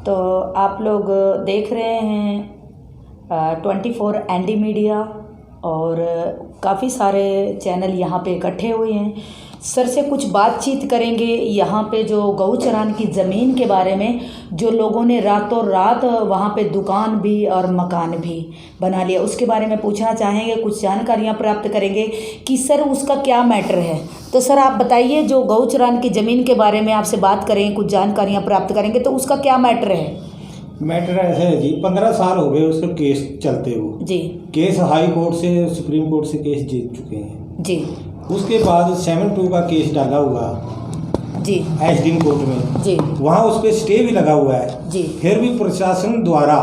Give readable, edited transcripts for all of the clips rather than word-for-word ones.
तो आप लोग देख रहे हैं 24 एनडी मीडिया और काफ़ी सारे चैनल यहाँ पे इकट्ठे हुए हैं। सर से कुछ बातचीत करेंगे यहाँ पे जो गऊ चरान की ज़मीन के बारे में, जो लोगों ने रातों रात वहाँ पे दुकान भी और मकान भी बना लिया, उसके बारे में पूछना चाहेंगे, कुछ जानकारियाँ प्राप्त करेंगे कि सर उसका क्या मैटर है। तो सर आप बताइए, जो गऊ चरान की ज़मीन के बारे में आपसे बात करेंगे, कुछ जानकारियाँ प्राप्त करेंगे, तो उसका क्या मैटर है? मैटर ऐसा है जी, 15 साल हो गए उसका केस चलते हुए जी। केस हाई कोर्ट से सुप्रीम कोर्ट से केस जीत चुके हैं जी। उसके बाद 7-2 का केस डाला हुआ जी एसडीएम कोर्ट में जी, वहाँ उस पर स्टे भी लगा हुआ है जी। फिर भी प्रशासन द्वारा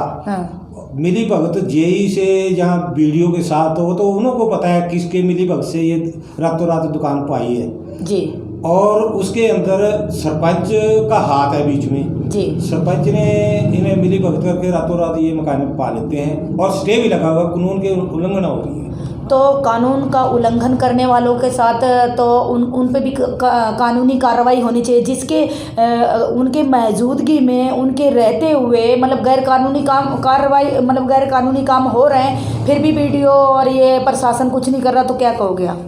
मिली भगत जेई से जहाँ वीडियो के साथ हो, तो उन्हों को पता है किसके मिली भगत से ये रातों रात दुकान पाई है जी। और उसके अंदर सरपंच का हाथ है बीच में जी। सरपंच ने इन्हें मिली भगत करके रातों रात ये मकान पा लेते हैं और स्टे भी लगा हुआ, कानून के उल्लंघन हो रही है। तो कानून का उल्लंघन करने वालों के साथ तो उन पे भी कानूनी कार्रवाई होनी चाहिए, जिसके उनके मौजूदगी में, उनके रहते हुए मतलब गैर कानूनी काम हो रहे हैं, फिर भी वीडियो और ये प्रशासन कुछ नहीं कर रहा, तो क्या कहोगे आप?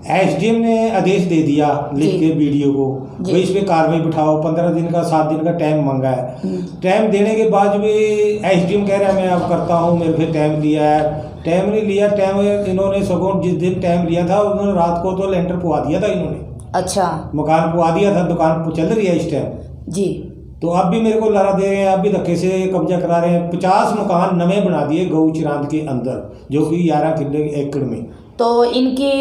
एसडीएम ने आदेश दे दिया लिख के वीडियो को, भाई इस पे कार्रवाई बिठाओ, 15 दिन का 7 दिन का टाइम मांगा है। टाइम देने के बाद भी एसडीएम कह रहा है मैं अब करता हूँ, मेरे पे टाइम लिया है। टाइम नहीं लिया, टाइम इन्होंने सगों जिस दिन टाइम लिया था उन्होंने रात को तो लेंटर पुआ दिया था इन्होंने। अच्छा, मकान पुआ दिया था, दुकान चल रही है इस टाइम जी। तो अब भी मेरे को लारा दे रहे हैं, अब भी धक्के से कब्जा करा रहे हैं। 50 मकान नवे बना दिए गऊ चरान के अंदर, जो कि 11 किले एकड़ में। तो इनकी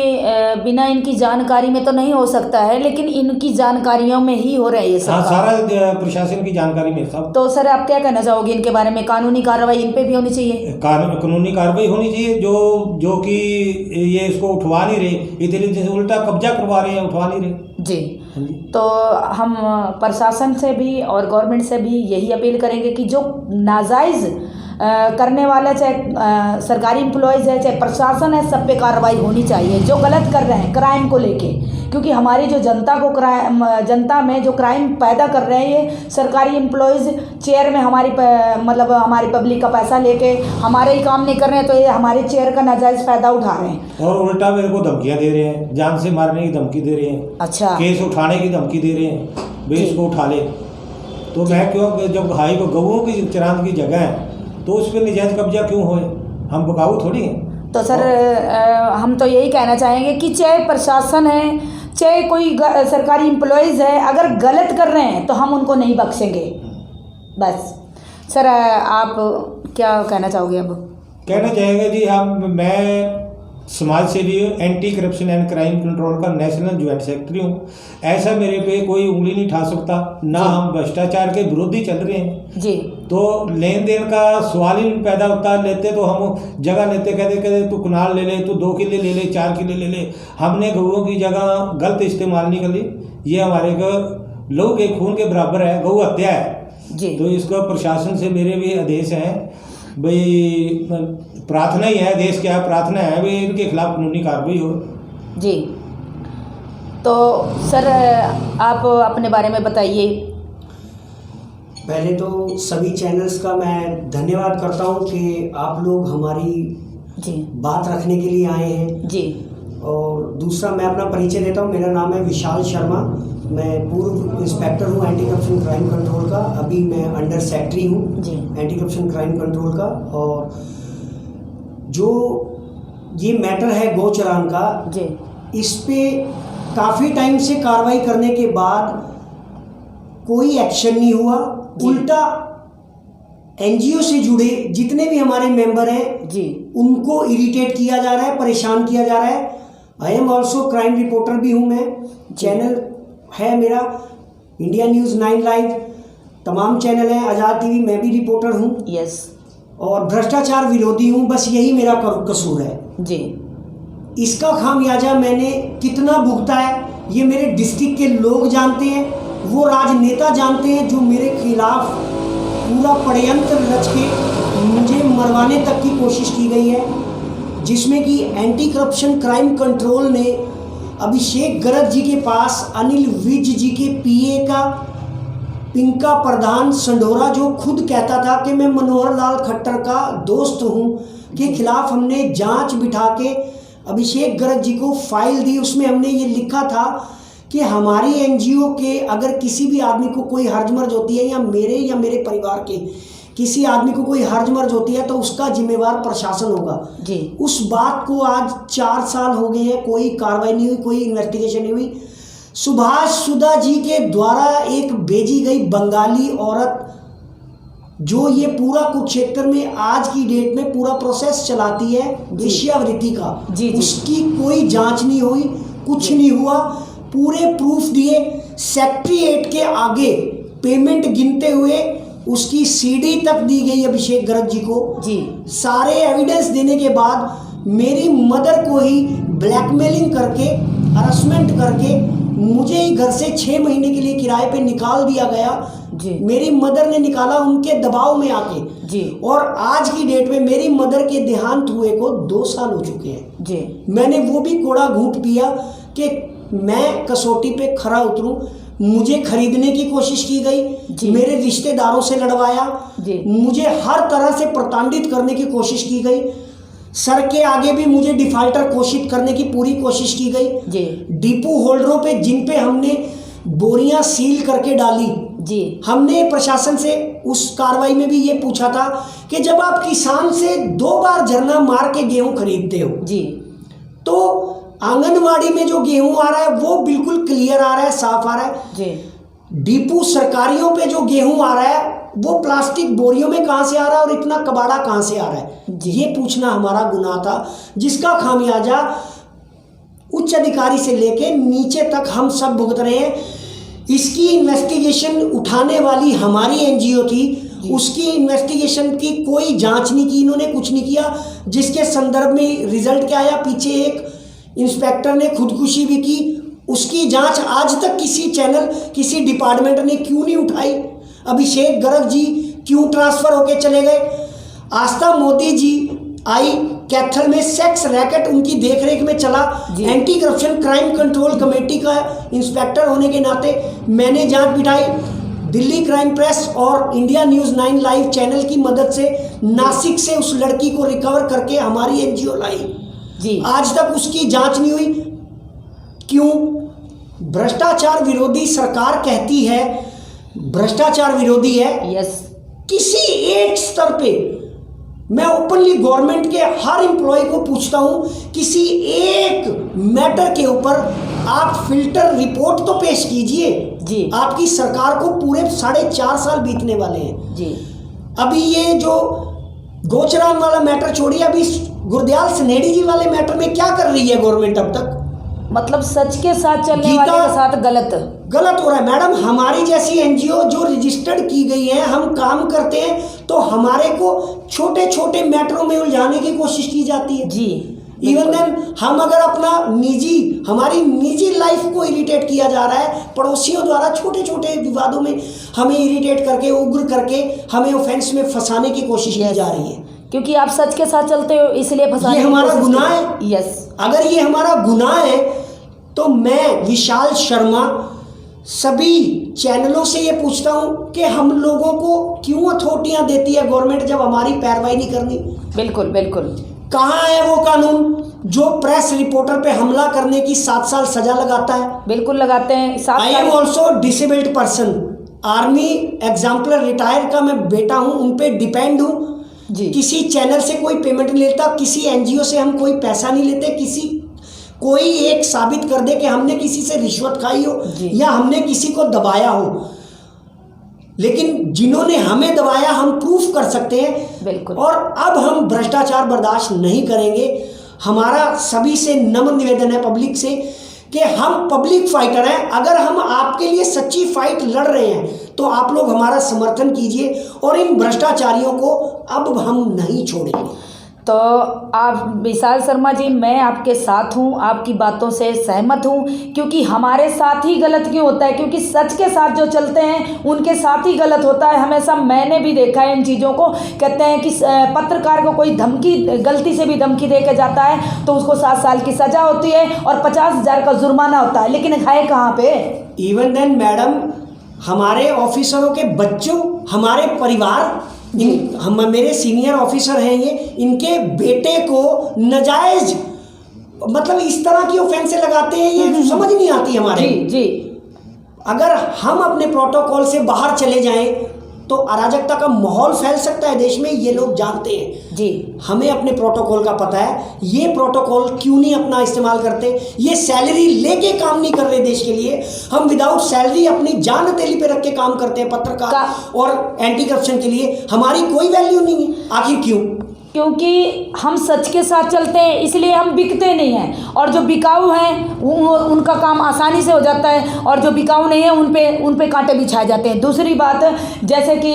बिना इनकी जानकारी में तो नहीं हो सकता है, लेकिन इनकी जानकारियों में ही हो रहा है ये सब। हाँ, सारा प्रशासन की जानकारी में सब। तो सर आप क्या कहना चाहोगे इनके बारे में? कानूनी कार्रवाई इन पे भी होनी चाहिए? कानूनी कार्रवाई होनी चाहिए, जो कि ये इसको उठवा नहीं रहे, इतने दिन से उल्टा कब्जा करवा रहे हैं, उठवा नहीं रहे जी। तो हम प्रशासन से भी और गवर्नमेंट से भी यही अपील करेंगे कि जो नाजायज़ करने वाला, चाहे सरकारी एम्प्लॉयज़ है चाहे प्रशासन है, सब पे कार्रवाई होनी चाहिए जो गलत कर रहे हैं क्राइम को लेके। क्योंकि हमारी जो जनता में जो क्राइम पैदा कर रहे हैं ये सरकारी एम्प्लॉयज़, चेयर में हमारी हमारी पब्लिक का पैसा लेके हमारे ही काम नहीं कर रहे हैं, तो ये हमारे चेयर का नाजायज़ फ़ायदा उठा रहे हैं और उल्टा मेरे को धमकियाँ दे रहे हैं, जान से मारने की धमकी दे रहे हैं। अच्छा, केस उठाने की धमकी दे रहे हैं, भाई इसको उठा ले। तो मैं क्यों, जब हाई को गऊओं की चरान की जगह है तो उस पर निजायज कब्जा क्यों होए? हम बकाऊ थोड़ी हैं। तो सर हम तो यही कहना चाहेंगे कि चाहे प्रशासन है चाहे कोई सरकारी एम्प्लॉयज़ है, अगर गलत कर रहे हैं तो हम उनको नहीं बख्शेंगे। बस सर आप क्या कहना चाहोगे? अब कहना चाहेंगे जी, मैं समाज सेवी anti corruption and crime control का नेशनल ज्वाइंट सेक्रेटरी हूँ। ऐसा मेरे पे कोई उंगली नहीं उठा सकता, ना हम भ्रष्टाचार के विरोधी चल रहे हैं जी। तो लेन देन का सवाल ही पैदा होता है। लेते तो हम जगह लेते, कहते तू कनाल ले ले, तू 2 किले ले ले, 4 किले ले ले। हमने गऊओं की जगह गलत इस्तेमाल नहीं कर ली। ये हमारे लहू के खून के बराबर है, गऊ हत्या है जी। तो इसका प्रशासन से मेरे भी आदेश हैं, भाई प्रार्थना ही है, देश क्या प्रार्थना है, भाई इनके खिलाफ कानूनी कार्रवाई हो जी। तो सर आप अपने बारे में बताइए। पहले तो सभी चैनल्स का मैं धन्यवाद करता हूं कि आप लोग हमारी जी बात रखने के लिए आए हैं जी। और दूसरा मैं अपना परिचय देता हूं, मेरा नाम है विशाल शर्मा, मैं पूर्व इंस्पेक्टर हूं एंटी करप्शन क्राइम कंट्रोल का। अभी मैं अंडर सेक्रेटरी हूं जी एंटी करप्शन क्राइम कंट्रोल का। और जो ये मैटर है गौ चरान का जी, इस पे काफ़ी टाइम से कार्रवाई करने के बाद कोई एक्शन नहीं हुआ। उल्टा एनजीओ से जुड़े जितने भी हमारे मेंबर हैं जी, उनको इरिटेट किया जा रहा है, परेशान किया जा रहा है। I am also crime reporter भी हूँ मैं, चैनल है मेरा इंडिया न्यूज़ 9 लाइव, तमाम चैनल हैं, आज़ाद टीवी, मैं भी रिपोर्टर हूँ यस। और भ्रष्टाचार विरोधी हूँ, बस यही मेरा कसूर है जी। इसका खामियाजा मैंने कितना भुगता है ये मेरे डिस्ट्रिक्ट के लोग जानते हैं, वो राजनेता जानते हैं, जो मेरे खिलाफ पूरा षड्यंत्र रच के मुझे मरवाने तक की कोशिश की गई है, जिसमें कि एंटी करप्शन क्राइम कंट्रोल ने अभिषेक गर्ग जी के पास अनिल विज जी के पीए पिंका प्रधान संडोरा, जो खुद कहता था कि मैं मनोहर लाल खट्टर का दोस्त हूँ, के खिलाफ हमने जांच बिठा के अभिषेक गर्ग जी को फाइल दी। उसमें हमने ये लिखा था कि हमारी एनजीओ के अगर किसी भी आदमी को कोई हर्ज-मर्ज होती है, या मेरे परिवार के किसी आदमी को कोई हर्ज-मर्ज होती है, तो उसका जिम्मेवार प्रशासन होगा जी। उस बात को आज 4 साल हो गए हैं, कोई कार्रवाई नहीं हुई, कोई इन्वेस्टिगेशन नहीं हुई। सुभाष सुधा जी के द्वारा एक भेजी गई बंगाली औरत, जो ये पूरा कुरुक्षेत्र में आज की डेट में पूरा प्रोसेस चलाती है वेश्यावृत्ति का, उसकी कोई जांच नहीं हुई, कुछ नहीं हुआ। पूरे प्रूफ दिए, सेक्रेटेरिएट के आगे पेमेंट गिनते हुए उसकी सीडी तक दी गई अभिषेक गर्ग जी को जी। सारे एविडेंस देने के बाद मेरी मदर को ही ब्लैकमेलिंग करके, हरासमेंट करके मुझे ही घर से 6 महीने के लिए किराए पे निकाल दिया गया जी। मेरी मदर ने निकाला उनके दबाव में आके जी। और आज की डेट में मेरी मदर के देहांत हुए को 2 साल हो चुके हैं जी। मैंने वो भी कोड़ा घूंट पिया कि मैं कसौटी पे खरा उतरूं। मुझे खरीदने की कोशिश की गई, मेरे रिश्तेदारों से लड़वाया, मुझे हर तरह से प्रताड़ित करने की कोशिश की गई। सर के आगे भी मुझे डिफाल्टर घोषित करने की पूरी कोशिश की गई। डिपो होल्डरों पे, जिन पे हमने बोरियां सील करके डाली जी। हमने प्रशासन से उस कार्रवाई में भी ये पूछा था कि जब आप किसान से 2 बार झरना मार के गेहूं खरीदते हो जी, तो आंगनवाड़ी में जो गेहूं आ रहा है वो बिल्कुल क्लियर आ रहा है, साफ आ रहा है जी। डिपो सरकारियों पे जो गेहूं आ रहा है वो प्लास्टिक बोरियों में कहां से आ रहा है और इतना कबाड़ा कहां से आ रहा है, ये पूछना हमारा गुनाह था, जिसका खामियाजा उच्च अधिकारी से लेके नीचे तक हम सब भुगत रहे हैं। इसकी इन्वेस्टिगेशन उठाने वाली हमारी एनजीओ थी, उसकी इन्वेस्टिगेशन की कोई जांच नहीं की, इन्होंने कुछ नहीं किया। जिसके संदर्भ में रिजल्ट क्या आया, पीछे एक इंस्पेक्टर ने खुदकुशी भी की, उसकी जांच आज तक किसी चैनल, किसी डिपार्टमेंट ने क्यों नहीं उठाई। अभिषेक गर्ग जी क्यों ट्रांसफर होके चले गए। आस्था मोदी जी आई, कैथल में सेक्स रैकेट उनकी देखरेख में चला। Anti corruption crime control committee का इंस्पेक्टर होने के नाते मैंने जांच बिठाई। दिल्ली क्राइम प्रेस और इंडिया न्यूज़ 9 लाइव चैनल की मदद से नासिक से उस लड़की को रिकवर करके हमारी एनजीओ लाई जी। आज तक उसकी जांच नहीं हुई। क्यों? भ्रष्टाचार विरोधी सरकार कहती है, भ्रष्टाचार विरोधी है। यस। किसी एक स्तर पे मैं ओपनली गवर्नमेंट के हर एम्प्लॉय को पूछता हूं, किसी एक मैटर के ऊपर आप फिल्टर रिपोर्ट तो पेश कीजिए जी। आपकी सरकार को पूरे 4.5 साल बीतने वाले हैं जी। अभी ये जो गोचराम वाला मैटर छोड़िए, अभी गुरदयाल सनेडी जी वाले मैटर में क्या कर रही है गवर्नमेंट अब तक? मतलब सच के साथ चलने वाले के साथ गलत हो रहा है। मैडम, हमारी जैसी एनजीओ जो रजिस्टर्ड की गई है, हम काम करते हैं, तो हमारे को छोटे छोटे मैटरों में उलझाने की कोशिश की जाती है जी। इवन देन हम अगर अपना हमारी निजी लाइफ को इरिटेट किया जा रहा है पड़ोसियों द्वारा, छोटे छोटे विवादों में हमें इरिटेट करके, उग्र करके हमें ऑफेंस में फंसाने की कोशिश की जा रही है। क्योंकि आप सच के साथ चलते हो, इसलिए फंसाने। ये हमारा गुनाह है। यस। अगर ये हमारा गुनाह है तो मैं विशाल शर्मा सभी चैनलों से ये पूछता हूं कि हम लोगों को क्यों अथॉरिटियां देती है गवर्नमेंट जब हमारी पैरवाई नहीं करनी। बिल्कुल बिल्कुल। कहाँ है वो कानून जो प्रेस रिपोर्टर पे हमला करने की 7 साल सजा लगाता है? बिल्कुल लगाते हैं। I am also disabled person, army exemplar retire का मैं बेटा हूँ, उन पे डिपेंड हूँ जी। किसी चैनल से कोई पेमेंट नहीं लेता, किसी एनजीओ से हम कोई पैसा नहीं लेते। कोई एक साबित कर दे कि हमने किसी से रिश्वत खाई हो या हमने किसी को दबाया हो, लेकिन जिन्होंने हमें दबाया हम प्रूफ कर सकते हैं। बिल्कुल। और अब हम भ्रष्टाचार बर्दाश्त नहीं करेंगे। हमारा सभी से नम्र निवेदन है पब्लिक से कि हम पब्लिक फाइटर हैं। अगर हम आपके लिए सच्ची फाइट लड़ रहे हैं तो आप लोग हमारा समर्थन कीजिए और इन भ्रष्टाचारियों को अब हम नहीं छोड़ेंगे। तो आप विशाल शर्मा जी, मैं आपके साथ हूँ, आपकी बातों से सहमत हूँ, क्योंकि हमारे साथ ही गलत क्यों होता है, क्योंकि सच के साथ जो चलते हैं उनके साथ ही गलत होता है हमेशा। मैंने भी देखा है इन चीज़ों को। कहते हैं कि पत्रकार को कोई धमकी, गलती से भी धमकी दे के जाता है तो उसको 7 साल की सज़ा होती है और 50,000 का जुर्माना होता है, लेकिन है कहाँ पे? इवन देन मैडम, हमारे ऑफिसरों के बच्चों, हमारे परिवार, हम मेरे सीनियर ऑफिसर हैं ये, इनके बेटे को नाजायज मतलब इस तरह की ऑफेंसें लगाते हैं, ये समझ नहीं आती हमारे। जी। अगर हम अपने प्रोटोकॉल से बाहर चले जाएं तो अराजकता का माहौल फैल सकता है देश में, ये लोग जानते हैं जी। हमें अपने प्रोटोकॉल का पता है, ये प्रोटोकॉल क्यों नहीं अपना इस्तेमाल करते? ये सैलरी लेके काम नहीं कर रहे देश के लिए, हम विदाउट सैलरी अपनी जान हथेली पे रख के काम करते हैं पत्रकार और एंटी करप्शन के लिए, हमारी कोई वैल्यू नहीं है। आखिर क्यों? क्योंकि हम सच के साथ चलते हैं, इसलिए हम बिकते नहीं हैं, और जो बिकाऊ हैं उनका काम आसानी से हो जाता है, और जो बिकाऊ नहीं है उन पे कांटे बिछाए जाते हैं। दूसरी बात, जैसे कि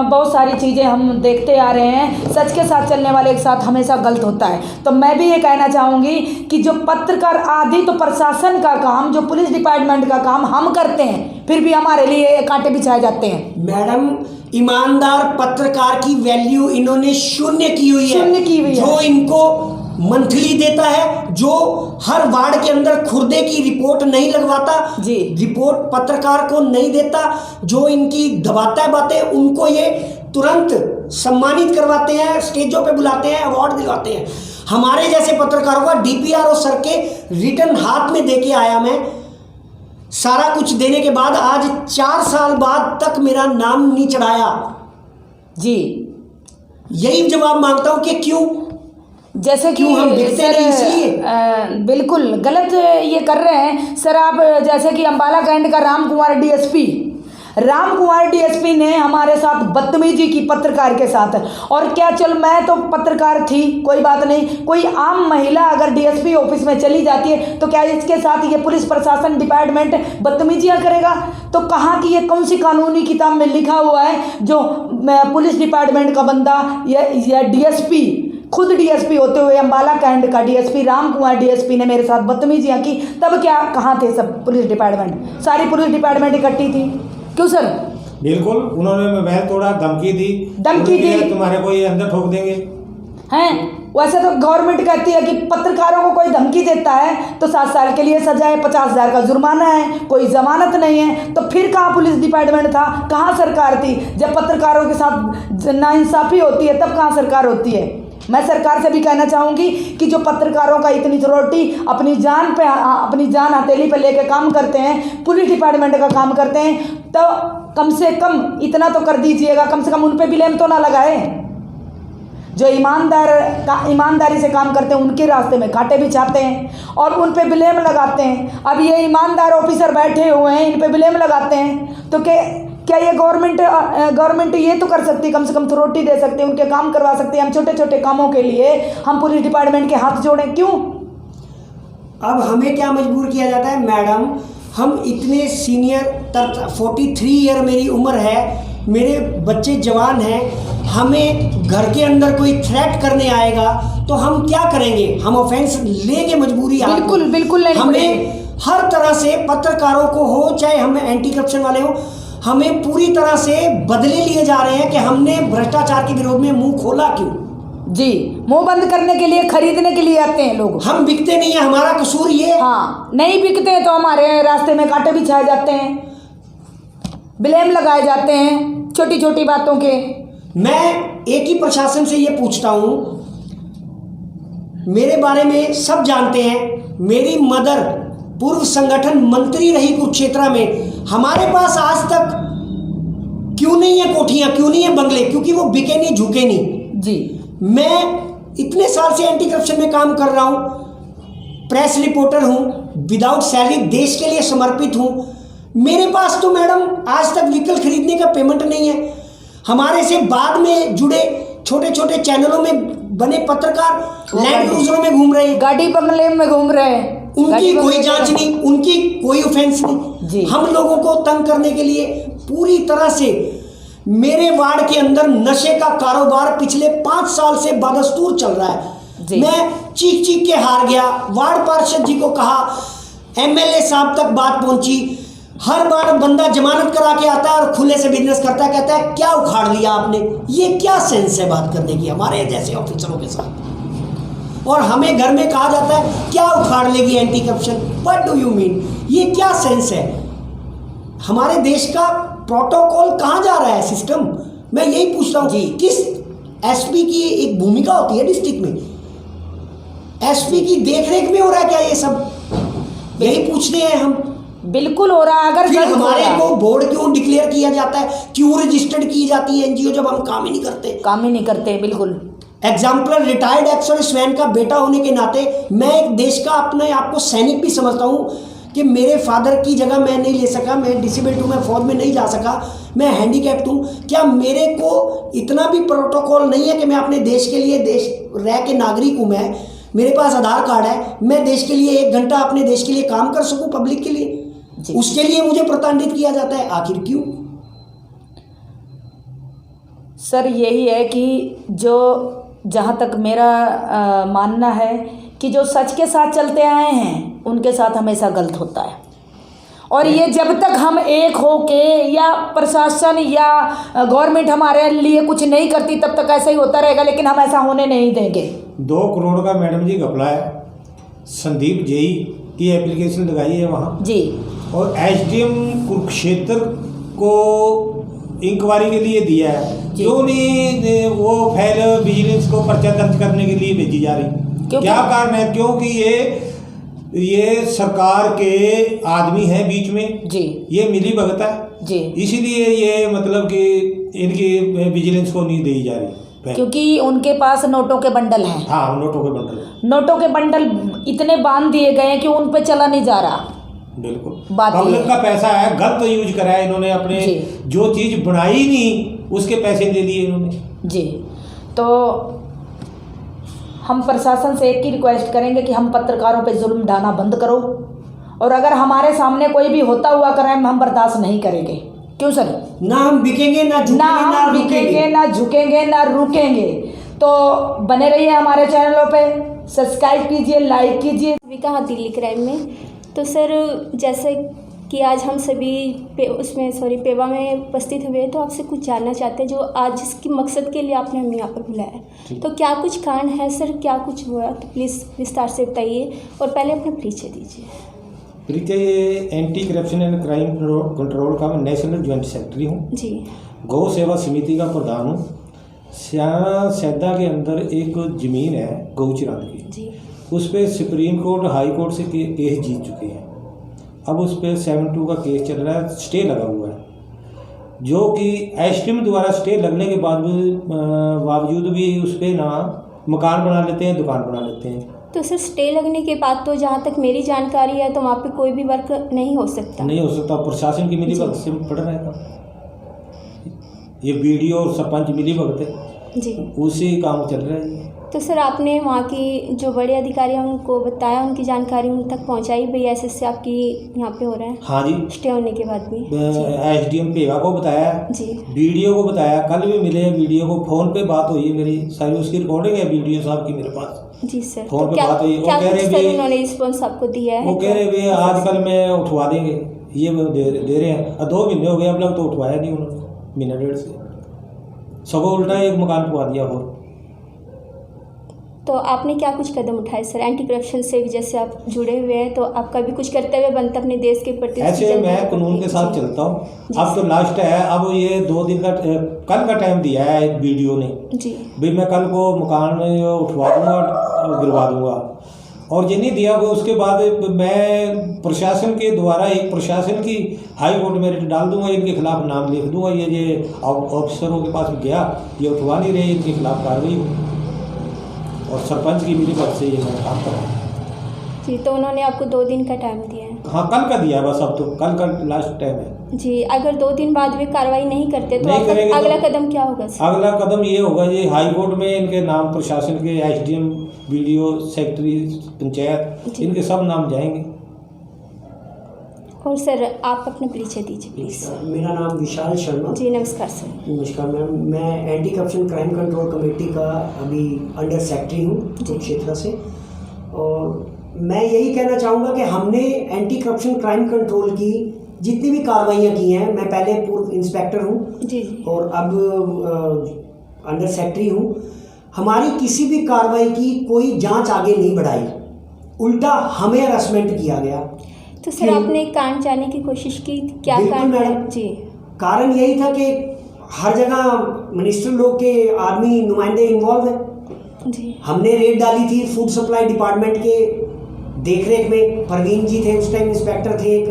बहुत सारी चीज़ें हम देखते आ रहे हैं, सच के साथ चलने वाले के साथ हमेशा गलत होता है। तो मैं भी ये कहना चाहूँगी कि जो पत्रकार आदि तो प्रशासन का काम, जो पुलिस डिपार्टमेंट का काम हम करते हैं, फिर भी हमारे लिए कांटे बिछाए जाते हैं। मैडम, ईमानदार पत्रकार की वैल्यू इन्होंने शून्य की हुई है। जो इनको मंथली देता है, जो हर वार्ड के अंदर खुर्दे की रिपोर्ट नहीं लगवाता जी, रिपोर्ट पत्रकार को नहीं देता, जो इनकी दबाता है बातें, उनको ये तुरंत सम्मानित करवाते हैं, स्टेजों पे बुलाते हैं, अवार्ड दिलवाते हैं। हमारे जैसे पत्रकारों का डीपीआरओ सर के रिटर्न हाथ में देके आया मैं, सारा कुछ देने के बाद आज 4 साल बाद तक मेरा नाम नहीं चढ़ाया जी। यही जवाब मांगता हूं कि क्यों, जैसे कि हम बिकते नहीं इसलिए। बिल्कुल गलत ये कर रहे हैं सर आप। जैसे कि अम्बाला कैंट का राम कुमार डीएसपी ने हमारे साथ बदतमीजी की पत्रकार के साथ। और क्या चल, मैं तो पत्रकार थी, कोई बात नहीं, कोई आम महिला अगर डीएसपी ऑफिस में चली जाती है तो क्या इसके साथ ये पुलिस प्रशासन डिपार्टमेंट बदतमीजियाँ करेगा? तो कहाँ की ये कौन सी कानूनी किताब में लिखा हुआ है जो पुलिस डिपार्टमेंट का बंदा या डीएसपी, खुद डीएसपी होते हुए अम्बाला कैंट का डीएसपी राम कुमार डीएसपी ने मेरे साथ बदतमीजियाँ की, तब क्या कहाँ थे सब पुलिस डिपार्टमेंट? सारी पुलिस डिपार्टमेंट इकट्ठी थी। क्यों सर? बिल्कुल, उन्होंने मोबाइल तोड़ा, धमकी दी, तुम्हारे को ये अंदर ठोक देंगे हैं। वैसे तो गवर्नमेंट कहती है कि पत्रकारों को कोई धमकी देता है तो 7 साल के लिए सजा है, 50,000 का जुर्माना है, कोई जमानत नहीं है। तो फिर कहाँ पुलिस डिपार्टमेंट था, कहाँ सरकार थी? जब पत्रकारों के साथ नाइंसाफ़ी होती है तब कहाँ सरकार होती है? मैं सरकार से भी कहना चाहूँगी कि जो पत्रकारों का इतनी थ्रोटी अपनी जान हथेली पे लेके काम करते हैं, पुलिस डिपार्टमेंट का काम करते हैं, तो कम से कम इतना तो कर दीजिएगा, कम से कम उन पे ब्लेम तो ना लगाए। जो ईमानदारी से काम करते हैं उनके रास्ते में कांटे बिछाते हैं और उन पे ब्लेम लगाते हैं। अब ये ईमानदार ऑफिसर बैठे हुए हैं, इन पे ब्लेम लगाते हैं, तो क्या ये गवर्नमेंट ये तो कर सकती है, कम से कम थ्रोटी दे सकते हैं, उनके काम करवा सकते हैं। हम छोटे छोटे कामों के लिए हम पुलिस डिपार्टमेंट के हाथ जोड़ें, क्यों? अब हमें क्या मजबूर किया जाता है मैडम, हम इतने सीनियर, 43 ईयर मेरी उम्र है, मेरे बच्चे जवान हैं, हमें घर के अंदर कोई थ्रेट करने आएगा तो हम क्या करेंगे? हम ऑफेंस लेंगे, मजबूरी है। बिल्कुल नहीं। हमें हर तरह से पत्रकारों को हो, चाहे हम एंटी करप्शन वाले हो, हमें पूरी तरह से बदले लिए जा रहे हैं कि हमने भ्रष्टाचार के विरोध में मुंह खोला क्यों? जी, मुंह बंद करने के लिए, खरीदने के लिए आते हैं लोग। हम बिकते नहीं है, हमारा कसूर ये। हाँ, नहीं बिकते तो हमारे रास्ते में कांटे बिछाए जाते हैं, ब्लेम लगाए जाते हैं छोटी छोटी बातों के। मैं एक ही प्रशासन से ये पूछता हूँ, मेरे बारे में सब जानते हैं, मेरी मदर पूर्व संगठन मंत्री रही कुरुक्षेत्र में, हमारे पास आज तक क्यों नहीं है कोठियाँ, क्यों नहीं है बंगले? क्योंकि वो बिके नहीं, झुके नहीं। जी, मैं इतने साल से एंटी करप्शन में काम कर रहा हूँ, प्रेस रिपोर्टर हूँ, विदाउट सैलरी देश के लिए समर्पित हूँ। मेरे पास तो मैडम आज तक व्हीकल खरीदने का पेमेंट नहीं है। हमारे से बाद में जुड़े छोटे छोटे चैनलों में बने पत्रकार लैंड क्रूजरों में घूम रहे हैं, गाड़ी बंगले में घूम रहे हैं, उनकी कोई जांच नहीं, उनकी कोई ऑफेंस नहीं। हम लोगों को तंग करने के लिए पूरी तरह से मेरे वार्ड के अंदर नशे का कारोबार पिछले 5 साल से बदस्तूर चल रहा है। मैं चीख चीख के हार गया, वार्ड पार्षद जी को कहा, एमएलए साहब तक बात पहुंची। हर बार बंदा जमानत करा के आता है और खुले से बिजनेस करता है, कहता है क्या उखाड़ लिया आपने? ये क्या सेंस है बात करने की हमारे जैसे ऑफिसरों के साथ? और हमें घर में कहा जाता है क्या उखाड़ लेगी anti corruption? What do you mean? ये क्या सेंस है? हमारे देश का प्रोटोकॉल कहाँ जा रहा है सिस्टम, मैं यही पूछता हूँ। किस एसपी की एक भूमिका होती है डिस्ट्रिक्ट में, एसपी की देखरेख में हो रहा है क्या ये सब, यही पूछते हैं हम। बिल्कुल हो रहा है। अगर फिर हमारे को बोर्ड क्यों डिक्लेयर किया जाता है, क्यों रजिस्टर्ड की जाती है एनजीओ जब हम काम ही नहीं करते। बिल्कुल एग्जाम्पलर रिटायर्ड एक्सर स्वैन का बेटा होने के नाते मैं एक देश का अपने आप को सैनिक भी समझता हूँ कि मेरे फादर की जगह मैं नहीं ले सका, मैं डिसेबल्ड हूँ, मैं फौज में नहीं जा सका, मैं हैंडीकैप्ड हूँ, क्या मेरे को इतना भी प्रोटोकॉल नहीं है कि मैं अपने देश के लिए देश रह के नागरिक हूँ, मैं मेरे पास आधार कार्ड है, मैं देश के लिए 1 घंटा अपने देश के लिए काम कर सकूँ पब्लिक के लिए, उसके लिए मुझे प्रताड़ित किया जाता है, आखिर क्यों? सर यही है कि जो जहाँ तक मेरा मानना है कि जो सच के साथ चलते आए हैं उनके साथ हमेशा गलत होता है, और ये जब तक हम एक हो के या प्रशासन या गवर्नमेंट हमारे लिए कुछ नहीं करती तब तक ऐसा ही होता रहेगा, लेकिन हम ऐसा होने नहीं देंगे। 2 करोड़ का मैडम जी घपला है, संदीप जेई की एप्लीकेशन लगाई है वहाँ जी, और एसडीएम कुरुक्षेत्र को इंक्वायरी के लिए दिया है, क्यों नहीं वो फाइल विजिलेंस को पर्चा दर्ज करने के लिए भेजी जा रही, क्या कारण है? क्योंकि ये सरकार के आदमी हैं बीच में जी, ये मिली भगत है जी, इसीलिए ये मतलब कि इनकी विजिलेंस को नहीं दी जा रही, क्योंकि उनके पास नोटों के बंडल हैं। हाँ, नोटों के बंडल इतने बांध दिए गए हैं कि उन पे चला नहीं जा रहा। बिल्कुल, पब्लिक का पैसा है, गलत यूज करा है इन्होंने, अपने जो चीज बनाई नहीं उसके पैसे ले लिए इन्होंने जी। तो हम प्रशासन से एक ही रिक्वेस्ट करेंगे कि हम पत्रकारों पे जुल्म ढाना बंद करो, और अगर हमारे सामने कोई भी होता हुआ क्राइम हम बर्दाश्त नहीं करेंगे। क्यों सर? ना हम बिकेंगे, ना बिकेंगे, ना झुकेंगे, ना रुकेंगे। तो बने रहिए हमारे चैनलों पे, सब्सक्राइब कीजिए, लाइक कीजिए। कहाँ दिल्ली क्राइम में। तो सर जैसे कि आज हम सभी पेवा में उपस्थित हुए, तो आपसे कुछ जानना चाहते हैं जो आज जिसकी मकसद के लिए आपने हमें यहाँ पर बुलाया है, तो क्या कुछ कारण है सर, क्या कुछ हुआ, तो प्लीज़ विस्तार से बताइए, और पहले अपना परिचय दीजिए। परिचय anti corruption and crime control का मैं नेशनल ज्वाइंट सेक्रेटरी हूँ जी, गौ सेवा समिति का प्रधान हूँ। स्याना सैदा के अंदर एक ज़मीन है गौचरान की जी, उस पर सुप्रीम कोर्ट हाई कोर्ट से केस जीत चुके हैं। अब उस पर 7-2 का केस चल रहा है, स्टे लगा हुआ है, जो कि एसडीएम द्वारा स्टे लगने के बावजूद भी उस पर ना मकान बना लेते हैं, दुकान बना लेते हैं। तो सर स्टे लगने के बाद तो जहाँ तक मेरी जानकारी है तो वहाँ पे कोई भी वर्क नहीं हो सकता। प्रशासन की मिली भगत से पड़ रहा है, ये बीडीओ और सरपंच मिली भगत है जी, उसी काम चल रहा है। तो सर आपने वहाँ की जो बड़े अधिकारी हैं उनको बताया, उनकी जानकारी उन तक पहुँचाई, भाई ऐसे आपकी यहाँ पे हो रहा है? हाँ जी, स्टे होने के बाद भी एसडीएम पेवा को बताया जी, बीडीओ को बताया, कल भी मिले बीडीओ को, फोन पे बात हुई है मेरी सारी, उसकी रिकॉर्डिंग है बीडीओ साहब की मेरे पास जी सर। फोन पे बात हुई, वो कह रहे उन्होंने रिस्पॉन्स आपको दिया है, वो कह रहे आजकल में उठवा देंगे, ये दे रहे हैं, 2 महीने हो गए अब तक तो उठवाया नहीं उन्होंने, 1.5 से सगों उल्टा एक मकान पवा दिया। और तो आपने क्या कुछ कदम उठाए सर एंटी करप्शन से, जैसे आप जुड़े हुए हैं, तो आपका भी कुछ कर्तव्य बनता अपने देश के प्रति? ऐसे मैं कानून के साथ चलता हूँ। अब तो लास्ट है, अब ये 2 दिन का कल का टाइम दिया है वीडियो ने जी, भाई मैं कल को मकान उठवा दूंगा, गिरवा दूंगा, और ये नहीं दिया वो, उसके बाद मैं प्रशासन के द्वारा एक प्रशासन की हाई कोर्ट में रिट डाल दूंगा, इनके खिलाफ नाम लिख दूंगा, ये ऑफिसरों के पास गया, ये उठवा नहीं रहे, इनके खिलाफ कार्रवाई, और सरपंच की मिली भगत से ये मैं काम कर रहा हूँ जी। तो उन्होंने आपको 2 दिन का टाइम दिया है? हाँ, कल का दिया है बस, अब तो कल का लास्ट टाइम है जी। अगर 2 दिन बाद वे कार्रवाई नहीं करते तो अगला कदम क्या होगा सर? अगला कदम ये होगा, ये हाई कोर्ट में इनके नाम प्रशासन के, एसडीएम, बीडीओ, सेक्रेटरी, पंचायत, इनके सब नाम जाएंगे। और सर आप अपना परिचय दीजिए प्लीज़। मेरा नाम विशाल शर्मा जी। नमस्कार सर। नमस्कार मैम, मैं anti corruption crime control committee का अभी अंडर सेक्रेटरी हूँ क्षेत्र से, और मैं यही कहना चाहूँगा कि हमने एंटी करप्शन क्राइम कंट्रोल की जितनी भी कार्रवाइयाँ की हैं, मैं पहले पूर्व इंस्पेक्टर हूँ जी, और अब अंडर सेक्रेटरी हूँ, हमारी किसी भी कार्रवाई की कोई जांच आगे नहीं बढ़ाई, उल्टा हमें हरासमेंट किया गया। तो सर आपने कारण जानने की कोशिश की, क्या कारण है? जी, कारण यही था कि हर जगह मिनिस्टर लोग के आर्मी नुमाइंदे इन्वॉल्व हैं जी। हमने रेड डाली थी फूड सप्लाई डिपार्टमेंट के देखरेख में। परवीन जी थे उस टाइम, इंस्पेक्टर थे एक,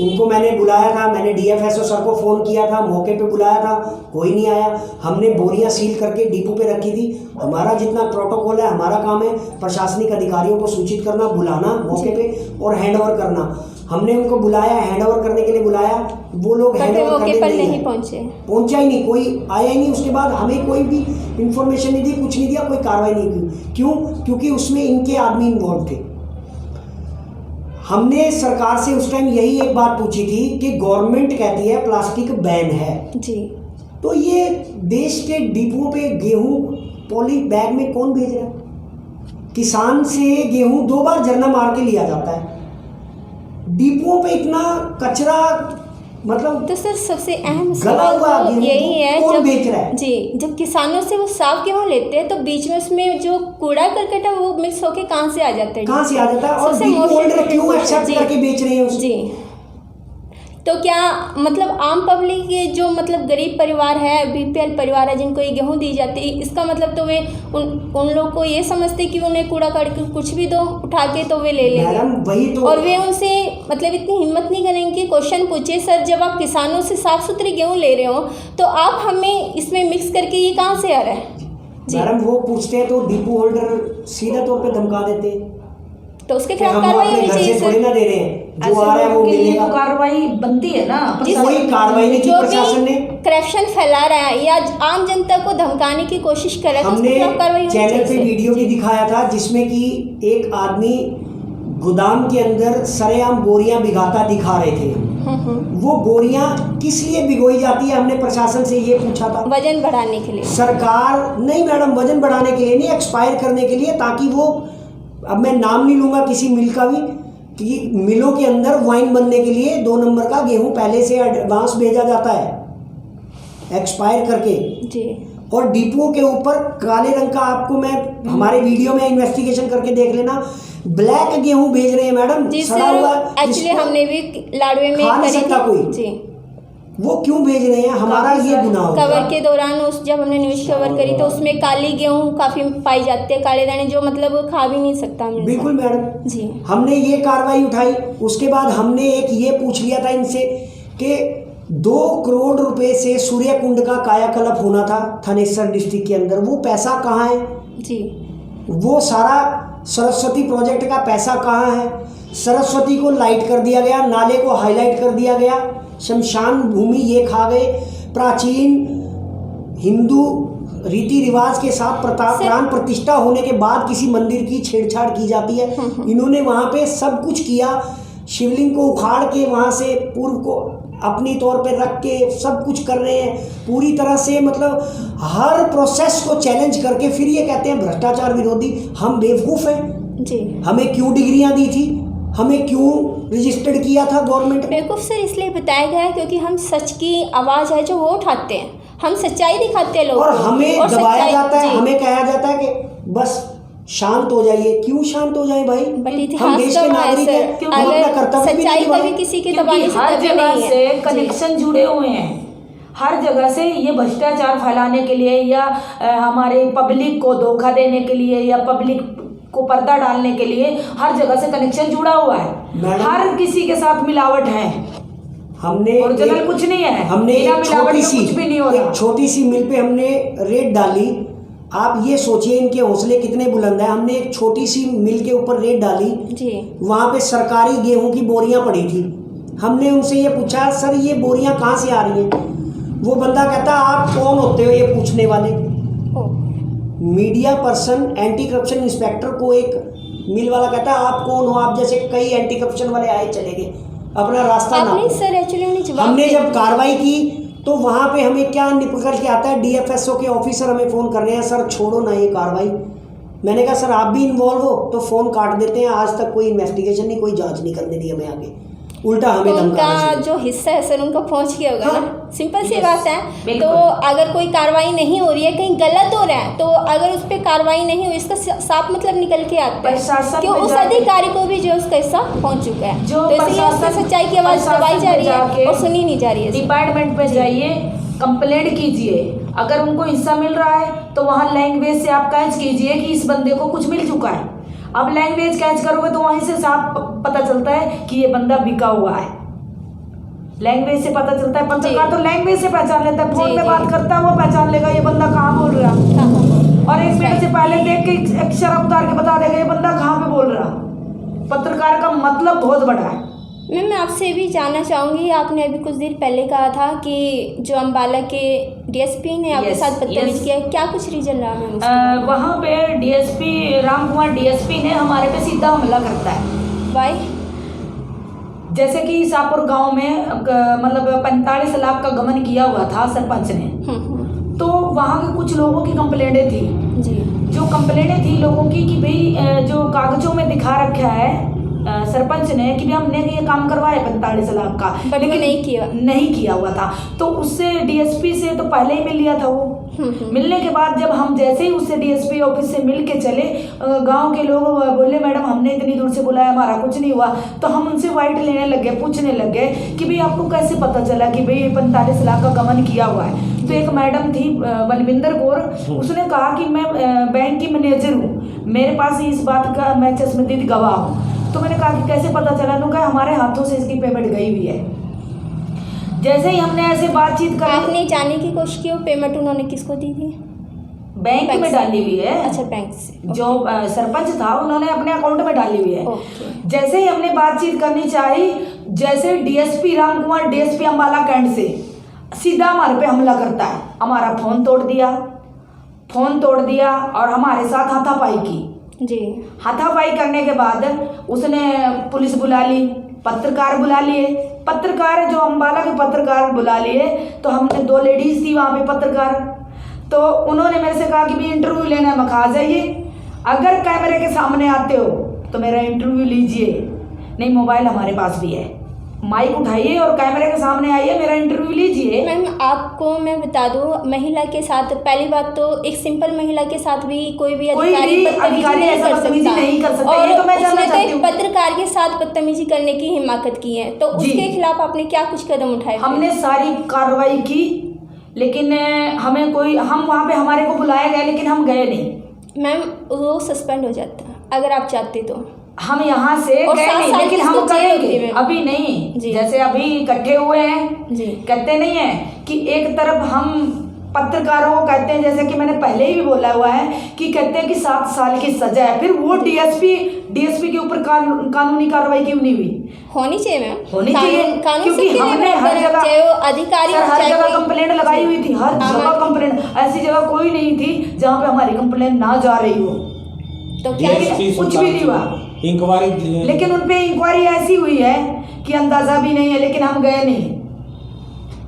उनको मैंने बुलाया था, मैंने डीएफएसओ सर को फ़ोन किया था, मौके पे बुलाया था, कोई नहीं आया। हमने बोरियां सील करके डिपो पे रखी थी। हमारा जितना प्रोटोकॉल है, हमारा काम है प्रशासनिक अधिकारियों को सूचित करना, बुलाना मौके पे और हैंडओवर करना। हमने उनको बुलाया, हैंडओवर करने के लिए बुलाया, वो लोग हैंडओवर करने नहीं पहुंचा ही नहीं, कोई आया ही नहीं। उसके बाद हमें कोई भी इंफॉर्मेशन नहीं दी, कुछ नहीं दिया, कोई कार्रवाई नहीं की। क्यों? क्योंकि उसमें इनके आदमी इन्वॉल्व थे। हमने सरकार से उस टाइम यही एक बात पूछी थी कि गवर्नमेंट कहती है प्लास्टिक बैन है जी, तो ये देश के डिपो पे गेहूं पॉली बैग में कौन भेज रहा है? किसान से गेहूं 2 बार जरना मार के लिया जाता है, डिपो पे इतना कचरा, मतलब तो सर सबसे अहम सवाल यही है कौन बेच रहा है? जी, जब किसानों से वो साफ गेहूँ लेते हैं तो बीच में उसमें जो कूड़ा करकट है वो मिक्स होके कहाँ से आ जाता है? कहाँ से आ जाता है? और डिपो होल्डर क्यों एक्सेप्ट करके बेच रहे हैं उसको? जी, तो क्या मतलब आम पब्लिक के जो मतलब गरीब परिवार है, बीपीएल परिवार है, जिनको ये गेहूँ दी जाती है, इसका मतलब तो वे उन लोग को ये समझते कि उन्हें कूड़ा करके कुछ भी दो उठा के तो वे ले लेंगे। वही तो, और वे उनसे मतलब इतनी हिम्मत नहीं करेंगे। क्वेश्चन पूछे, सर जब आप किसानों से साफ सुथरी गेहूँ ले रहे हो तो आप हमें इसमें मिक्स करके ये कहाँ से आ रहा है? मैडम वो पूछते हैं तो डिपो होल्डर सीधा तौर पे धमका देते हैं, तो उसके खिलाफ कार्रवाई होनी चाहिए सर। थोड़ी ना दे रहे हैं, जो आ रहा है वो मिलेगा। तो कार्रवाई बनती है ना, कोई कार्रवाई नहीं की प्रशासन ने। करप्शन फैला रहा है या आम जनता को धमकाने की कोशिश कर रहा है, हमने चैनल पे वीडियो भी दिखाया था जिसमें कि एक आदमी गोदाम के अंदर सरेआम बोरियां भिगाता दिखा रहे थे। वो बोरियां किस लिए भिगोई जाती है, हमने प्रशासन से ये पूछा था। वजन बढ़ाने के लिए। सरकार नहीं मैडम, वजन बढ़ाने के लिए नहीं, एक्सपायर करने के लिए, ताकि वो, अब मैं नाम नहीं लूँगा किसी मिल का भी, कि मिलों के अंदर वाइन बनने के लिए 2 नंबर का गेहूं पहले से एडवांस भेजा जाता है एक्सपायर करके जी। और डिपो के ऊपर काले रंग का, आपको मैं हमारे वीडियो में इन्वेस्टिगेशन करके देख लेना, ब्लैक गेहूं भेज रहे हैं मैडम, सड़ा हुआ। एक्चुअली हमने भी लाडवे में खा नहीं सकता कोई जी, वो क्यों भेज रहे हैं? हमारा ये गुनाह होगा। कवर के दौरान जब हमने न्यूज़ कवर करी तो उसमें काली गेहूँ काफ़ी पाई जाती है, काले दाने, जो मतलब खा भी नहीं सकता। बिल्कुल मैडम जी, हमने ये कार्रवाई उठाई। उसके बाद हमने एक ये पूछ लिया था इनसे कि 2 करोड़ रुपए से सूर्य कुंड का कायाकल्प होना था थानेसर डिस्ट्रिक्ट के अंदर, वो पैसा कहाँ है जी? वो सारा सरस्वती प्रोजेक्ट का पैसा कहाँ है? सरस्वती को लाइट कर दिया गया, नाले को हाईलाइट कर दिया गया, शमशान भूमि ये खा गए। प्राचीन हिंदू रीति रिवाज के साथ प्राण प्रतिष्ठा होने के बाद किसी मंदिर की छेड़छाड़ की जाती है। इन्होंने वहाँ पे सब कुछ किया, शिवलिंग को उखाड़ के वहाँ से पूर्व को अपनी तौर पे रख के सब कुछ कर रहे हैं पूरी तरह से, मतलब हर प्रोसेस को चैलेंज करके फिर ये कहते हैं भ्रष्टाचार विरोधी। हम बेवकूफ़ हैं जी? हमें क्यों डिग्रियां दी थी, हमें क्यों रजिस्टर्ड किया था गवर्नमेंट? बेवकूफ़ सर इसलिए बताया गया है क्योंकि हम सच की आवाज़ है जो वो उठाते हैं, हम सच्चाई दिखाते हैं लोगों और हमें दबाया जाता है, हमें कहा जाता है कि बस शांत हो जाइए। क्यों शांत हो जाए भाई? हम देश के नागरिक हैं, हम अपना कर्तव्य भी नहीं कभी किसी के दबाने से हर जगह से कनेक्शन जुड़े हुए हैं, हर जगह से ये भ्रष्टाचार फैलाने के लिए या हमारे पब्लिक को धोखा देने के लिए या पब्लिक को पर्दा डालने के लिए हर जगह से कनेक्शन जुड़ा हुआ है। हर किसी के साथ मिलावट है, हमने ओरिजिनल कुछ नहीं है। हमने एक छोटी सी मिल पे हमने रेड डाली। आप ये सोचिए इनके हौसले कितने बुलंद हैं। हमने एक छोटी सी मिल के ऊपर रेड डाली जी। वहाँ पे सरकारी गेहूं की बोरियां पड़ी थी। हमने उनसे ये पूछा, सर ये बोरियां कहाँ से आ रही हैं? वो बंदा कहता आप कौन होते हो ये पूछने वाले? Media person anti corruption inspector को एक मिल वाला कहता आप कौन हो? आप जैसे कई एंटी करप्शन वाले आए चले गए, अपना रास्ता ना। हमने जब कार्रवाई की तो वहाँ पे हमें क्या निकल के आता है, डीएफएसओ के ऑफिसर हमें फ़ोन कर रहे हैं, सर छोड़ो ना ये कार्रवाई। मैंने कहा सर आप भी इन्वॉल्व हो तो फ़ोन काट देते हैं। आज तक कोई इन्वेस्टिगेशन नहीं, कोई जांच नहीं करने दी हमें आगे। उल्टा हमें तो धमकाना उनका चाहिए। जो हिस्सा है सर उनका पहुंच गया होगा हाँ। ना, सिंपल सी Yes, बात है। बिल्कुल। तो अगर कोई कार्रवाई नहीं हो रही है, कहीं गलत हो रहा है, तो अगर उस पर कार्रवाई नहीं हुई, इसका साफ मतलब निकल के आता है प्रशासन कि में उस जाके- अधिकारी को भी जो उसका हिस्सा पहुंच चुका है, जो तो इसलिए उसकी प्रशासन- सच्चाई की आवाज़ प्रशासन दबाई जा में रही है जाके और सुनी नहीं जा रही है। डिपार्टमेंट पे जाइए, कंप्लेंट कीजिए। अगर उनको हिस्सा मिल रहा है तो वहाँ लैंग्वेज से आप कैच कीजिए कि इस बंदे को कुछ मिल चुका है। अब लैंग्वेज कैच करोगे तो वहीं से साफ पता चलता है कि ये बंदा बिका हुआ है। लैंग्वेज से पता चलता है, पत्रकार तो लैंग्वेज से पहचान लेता है, फोन जी, पे जी। बात करता है वो पहचान लेगा ये बंदा कहाँ बोल रहा है। हाँ, हाँ, हाँ। और 1 मिनट से पहले देख के एक शराब उतार के बता देगा ये बंदा कहाँ पे बोल रहा। पत्रकार का मतलब बहुत बड़ा है। मैम मैं आपसे भी जानना चाहूँगी, आपने अभी कुछ देर पहले कहा था कि जो अम्बाला के डीएसपी ने आपके Yes, साथ बदतमीज yes. किया, क्या कुछ रीजन रहा मैम उसका? वहाँ पे डीएसपी राम कुमार डीएसपी ने हमारे पे सीधा हमला करता है। वाई? जैसे कि शाहपुर गांव में मतलब 45 लाख का गबन किया हुआ था सरपंच ने, तो वहाँ के कुछ लोगों की कंप्लेंटें थी। जी। जो कंप्लेंटें थी लोगों की कि भाई जो कागजों में दिखा रखा है सरपंच ने कि भाई हमने ये काम करवाया 45 लाख का, बट वो नहीं किया हुआ था। तो उससे डीएसपी से तो पहले ही मिल लिया था वो। मिलने के बाद जब हम जैसे ही उससे डीएसपी ऑफिस से मिल के चले, गांव के लोग बोले मैडम हमने इतनी दूर से बुलाया, हमारा कुछ नहीं हुआ। तो हम उनसे वाइट लेने लग गए, पूछने लग गए कि भाई आपको कैसे पता चला कि भाई 45 लाख का गबन किया हुआ है। तो एक मैडम थी बलविंदर कौर, उसने कहा कि मैं बैंक की मैनेजर हूँ, मेरे पास इस बात का मैं चश्मदीद गवाह हूँ। तो मैंने कहा कि कैसे पता चला? उन्होंने कहा हमारे हाथों से इसकी पेमेंट गई हुई है। जैसे ही हमने ऐसे बातचीत कर, आपने जानने की कोशिश की वो पेमेंट उन्होंने किसको दी थी? बैंक में डाली हुई है। अच्छा, बैंक से। जो सरपंच था उन्होंने अपने अकाउंट में डाली हुई है। ओके। जैसे ही हमने बातचीत करनी चाहिए, जैसे DSP Ram Kumar DSP Ambala cantt से सीधा हमारे पे हमला करता है। हमारा फोन तोड़ दिया और हमारे साथ हाथापाई की। जी। हाथापाई करने के बाद उसने पुलिस बुला ली, पत्रकार बुला लिए। पत्रकार जो अम्बाला के पत्रकार बुला लिए, तो हमने 2 लेडीज थी वहाँ पे पत्रकार, तो उन्होंने मेरे से कहा कि भी इंटरव्यू लेना है। मैं कहा जाइए, अगर कैमरे के सामने आते हो तो मेरा इंटरव्यू लीजिए, नहीं मोबाइल हमारे पास भी है, माइक उठाइए और कैमरे के सामने आइए, मेरा इंटरव्यू लीजिए। मैम आपको मैं बता दूं, महिला के साथ पहली बात तो एक सिंपल महिला के साथ भी कोई भी अधिकारी बदतमीजी ऐसा बदतमीजी नहीं कर सकता। और ये तो मैं जानना उसने तो चाहती एक हूँ। पत्रकार के साथ बदतमीजी करने की हिमाकत की है, तो उसके खिलाफ आपने क्या कुछ कदम उठाए? हमने सारी कार्रवाई की, लेकिन हमें कोई, हम वहाँ पे हमारे को बुलाया गया लेकिन हम गए नहीं। मैम वो सस्पेंड हो जाता अगर आप चाहते तो। हम यहाँ से और गए 7 नहीं, साल लेकिन की हम इसको जेल होती करेंगे, है। अभी नहीं। जी। जैसे अभी इकट्ठे हुए हैं जी। कहते नहीं है कि एक तरफ हम पत्रकारों को कहते हैं, जैसे कि मैंने पहले ही भी बोला हुआ है कि कहते हैं कि 7 साल की सजा है, फिर वो डीएसपी के ऊपर कानूनी कार्रवाई क्यों नहीं हुई? होनी चाहिए मैम, होनी चाहिए, कानून क्योंकि सबके लिए हमने बराबर हर है, जगह चाहे वो अधिकारी हो, हर चाहे जगह कोई- कंप्लेंट लगाई हुई थी, हर जगह कंप्लेंट। ऐसी जगह कोई नहीं थी जहाँ पे हमारी कंप्लेंट ना जा रही हो। तो क्या कुछ भी नहीं हुआ, इंक्वायरी, लेकिन उन पे इंक्वायरी ऐसी हुई है कि अंदाजा भी नहीं है, लेकिन हम गए नहीं।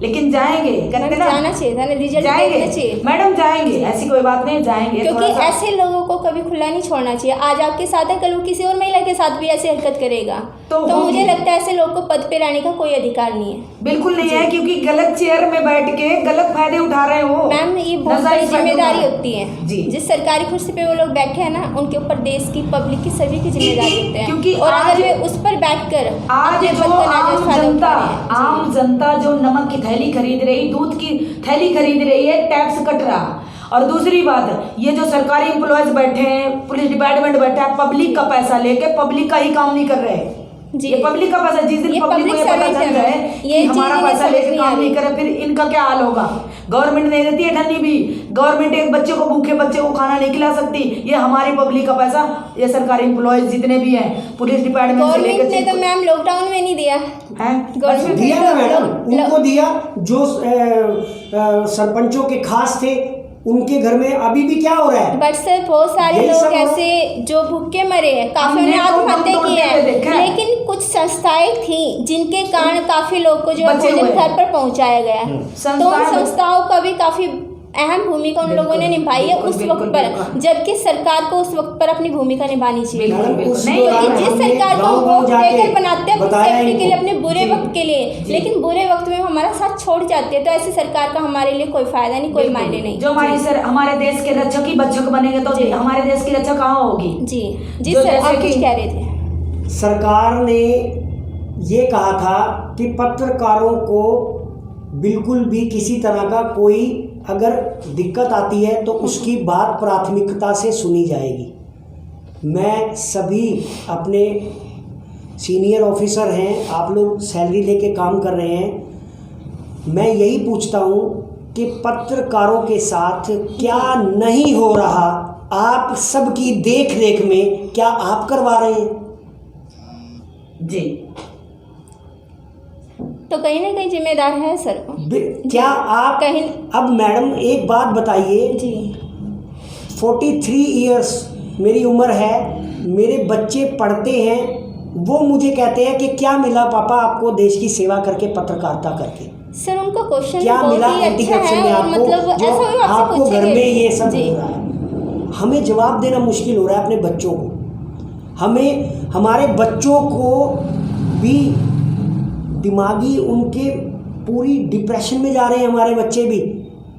लेकिन जाएंगे, कहते ना जाना चाहिए था ना, रिजल्ट जाएंगे देखना चाहिए मैडम, जाएंगे, ऐसी कोई बात नहीं, जाएंगे। क्योंकि ऐसे लोगों को कभी खुला नहीं छोड़ना चाहिए। आज आपके साथ है, कल वो किसी और महिला के साथ भी ऐसी हरकत करेगा, तो मुझे लगता है ऐसे लोग को पद पे रहने का कोई अधिकार नहीं है। बिल्कुल नहीं है, क्योंकि गलत चेयर में बैठ के गलत फायदे उठा रहे हो। मैम ये बहुत बड़ी जिम्मेदारी होती है जी। जिस सरकारी कुर्सी पे वो लोग बैठे हैं ना, उनके ऊपर देश की, पब्लिक की, सभी की जिम्मेदारी होती है। क्योंकि और आज- अगर वे उस पर बैठकर आज अपने जो पद का नाजायज फायदा उठा रहे हैं। जी। आम जनता जो नमक की थैली खरीद रही, दूध की थैली खरीद रही है, टैक्स कट रहा। और दूसरी बात, ये जो सरकारी एम्प्लॉयज बैठे हैं, पुलिस डिपार्टमेंट बैठा है, पब्लिक का पैसा लेके पब्लिक का ही काम नहीं कर रहे। जी। ये पब्लिक का पैसा, जिस दिन ये पब्लिक को public ये पता servant चल है जाए मैम। कि ये हमारा चीज़ पैसा इन्हें लेके समझ काम नहीं नहीं करे, फिर इनका क्या हाल होगा? गवर्नमेंट नहीं देती है ठन्नी भी, गवर्नमेंट एक बच्चे को, भूखे बच्चे को खाना नहीं खिला सकती। ये हमारी पब्लिक का पैसा, ये सरकारी एम्प्लॉयज जितने भी हैं, पुलिस डिपार्टमेंट से गवर्नमेंट ने लेकर तो मैम लॉकडाउन में नहीं दिया हैं, गवर्नमेंट दिया ना मैडम, लो- उनको दिया जो सरपंचों के खास थे, उनके घर में अभी भी क्या हो रहा है? बट सर बहुत सारे यही लोग सब हो- ऐसे जो भूखे मरे हैं, काफी हमने ने तो आत्महत्या दम की तोड़ते हुए देखा है, है। लेकिन कुछ संस्थाएं थी जिनके कारण काफी लोग को जो है बचे भोजन हुए घर पर पहुंचाया गया है। तो उन संस्थाएं- संस्थाओं का भी काफी अहम भूमिका उन लोगों ने निभाई है उस वक्त पर, जबकि सरकार को उस वक्त पर अपनी भूमिका निभानी चाहिए। जिस सरकार को वोट देकर बनाते हैं सेफ्टी के लिए, अपने बुरे वक्त के लिए, लेकिन बुरे वक्त में हमारा साथ छोड़ जाती है, तो ऐसी सरकार का हमारे लिए कोई फायदा नहीं, कोई मायने नहीं। जो हमारे देश के रक्षक ही बच्चों बनेंगे तो हमारे देश की रक्षा कहाँ होगी? जी जी सर, आप कुछ कह रहे थे। सरकार ने ये कहा था कि पत्रकारों को बिल्कुल भी किसी तरह का कोई अगर दिक्कत आती है तो उसकी बात प्राथमिकता से सुनी जाएगी। मैं सभी अपने सीनियर ऑफिसर हैं, आप लोग सैलरी लेके काम कर रहे हैं, मैं यही पूछता हूँ कि पत्रकारों के साथ क्या नहीं हो रहा, आप सबकी देख रेख में क्या आप करवा रहे हैं? जी, तो कहीं ना कहीं जिम्मेदार है सर को। क्या आप कहीं अब मैडम एक बात बताइए जी, 43 इयर्स मेरी उम्र है, मेरे बच्चे पढ़ते हैं, वो मुझे कहते हैं कि क्या मिला पापा आपको देश की सेवा करके, पत्रकारिता करके? सर उनका क्वेश्चन क्या मिला एंटी अच्छा करप्शन में है, आपको, मतलब जो ऐसा आपको घर में ये सब जी। हो रहा है? हमें जवाब देना मुश्किल हो रहा है अपने बच्चों को। हमें हमारे बच्चों को भी दिमागी उनके पूरी डिप्रेशन में जा रहे हैं हमारे बच्चे भी,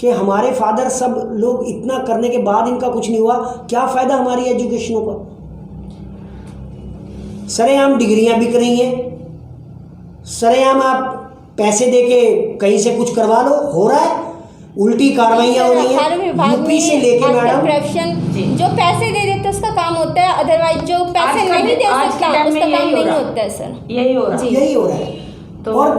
कि हमारे फादर सब लोग इतना करने के बाद इनका कुछ नहीं हुआ, क्या फ़ायदा हमारी एजुकेशनों का? सरेआम डिग्रियां बिक रही हैं, सरेआम आप पैसे देके कहीं से कुछ करवा लो, हो रहा है, उल्टी कार्रवाइयाँ हो रही हैं यूपी से लेके मैडम। करप्शन जो पैसे दे देते उसका काम होता है, अदरवाइज जो पैसे नहीं दे सकता उसका काम नहीं होता है सर। यही हो रहा है। तो और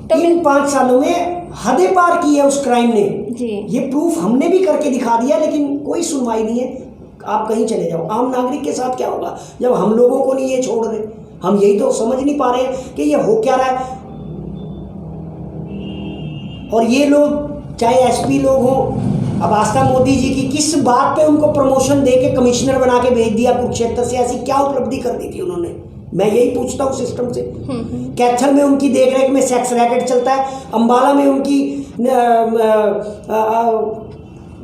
3-5 सालों में हदें पार की है उस क्राइम ने जी। ये प्रूफ हमने भी करके दिखा दिया, लेकिन कोई सुनवाई नहीं है। आप कहीं चले जाओ, आम नागरिक के साथ क्या होगा जब हम लोगों को नहीं ये छोड़ रहे? हम यही तो समझ नहीं पा रहे हैं कि ये हो क्या रहा है। और ये लोग चाहे एसपी लोग हों, अब आस्था मोदी जी की किस बात पे उनको प्रमोशन दे के कमिश्नर बना के भेज दिया कुरुक्षेत्र से? ऐसी क्या उपलब्धि कर दी थी उन्होंने? मैं यही पूछता हूँ सिस्टम से। कैथल में उनकी देखरेख में सेक्स रैकेट चलता है, अंबाला में उनकी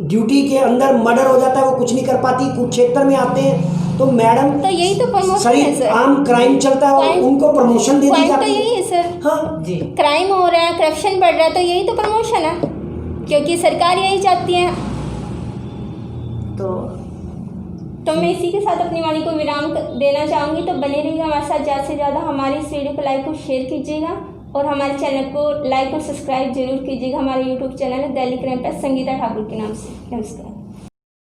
ड्यूटी के अंदर मर्डर हो जाता है, वो कुछ नहीं कर पाती, कुरुक्षेत्र में आते हैं तो मैडम तो यही तो प्रमोशन है सर। आम क्राइम चलता है और उनको प्रमोशन दे दी जाती है। तो यही है सर। हाँ जी, क्राइम हो रहा है, करप्शन बढ़ रहा है, तो यही तो प्रमोशन है, क्योंकि सरकार यही चाहती है। तो मैं इसी के साथ अपनी वाणी को विराम देना चाहूँगी। तो बने रहिएगा हमारे साथ, ज़्यादा से ज़्यादा हमारे इस वीडियो को लाइक और शेयर कीजिएगा, और हमारे चैनल को लाइक और सब्सक्राइब जरूर कीजिएगा। हमारा यूट्यूब चैनल है दैनिक क्राइम पे संगीता ठाकुर के नाम से। नमस्कार।